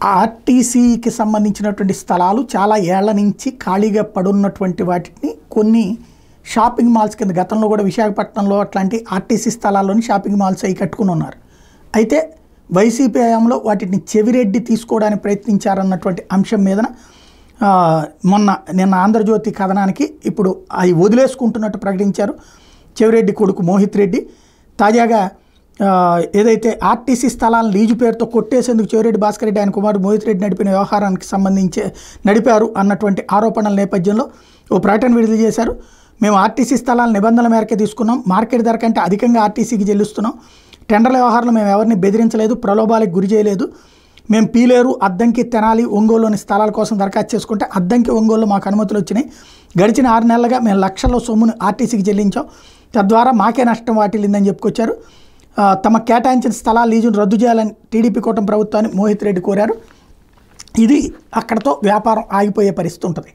ఆర్టీసీకి సంబంధించినటువంటి స్థలాలు చాలా ఏళ్ల నుంచి ఖాళీగా పడున్నటువంటి వాటిని కొన్ని షాపింగ్ మాల్స్ కింద గతంలో కూడా విశాఖపట్నంలో అట్లాంటి ఆర్టీసీ స్థలాల్లోని షాపింగ్ మాల్స్ అవి కట్టుకుని ఉన్నారు. అయితే వైసీపీ హయాంలో వాటిని చెవిరెడ్డి తీసుకోవడానికి ప్రయత్నించారన్నటువంటి అంశం మీదన నిన్న ఆంధ్రజ్యోతి కథనానికి ఇప్పుడు అవి వదిలేసుకుంటున్నట్టు ప్రకటించారు చెవిరెడ్డి కొడుకు మోహిత్ రెడ్డి. తాజాగా ఏదైతే ఆర్టీసీ స్థలాలను లీజు పేరుతో కొట్టేసేందుకు చెవిరెడ్డి భాస్కర్ రెడ్డి ఆయన కుమారుడు మోహిత్ రెడ్డి నడిపిన వ్యవహారానికి సంబంధించి నడిపారు అన్నటువంటి ఆరోపణల నేపథ్యంలో ఓ ప్రకటన విడుదల చేశారు. మేము ఆర్టీసీ స్థలాల నిబంధనల మేరకే తీసుకున్నాం, మార్కెట్ ధర కంటే అధికంగా ఆర్టీసీకి చెల్లిస్తున్నాం, టెండర్ల వ్యవహారంలో మేము ఎవరిని బెదిరించలేదు, ప్రలోభాలకు గురి చేయలేదు. మేము పీలేరు, అద్దంకి, తెనాలి, ఒంగోలులోని స్థలాల కోసం దరఖాస్తు చేసుకుంటే అద్దంకి, ఒంగోలులో మాకు అనుమతులు వచ్చినాయి. గడిచిన 6 నెలలుగా మేము లక్షల్లో సొమ్మును ఆర్టీసీకి చెల్లించాం, తద్వారా మాకే నష్టం వాటిల్లిందని చెప్పుకొచ్చారు. తమ కేటాయించిన స్థలాల లీజును రద్దు చేయాలని టీడీపీ కూటమి ప్రభుత్వాన్ని మోహిత్ రెడ్డి కోరారు. ఇది అక్కడతో వ్యాపారం ఆగిపోయే పరిస్థితి ఉంటుంది.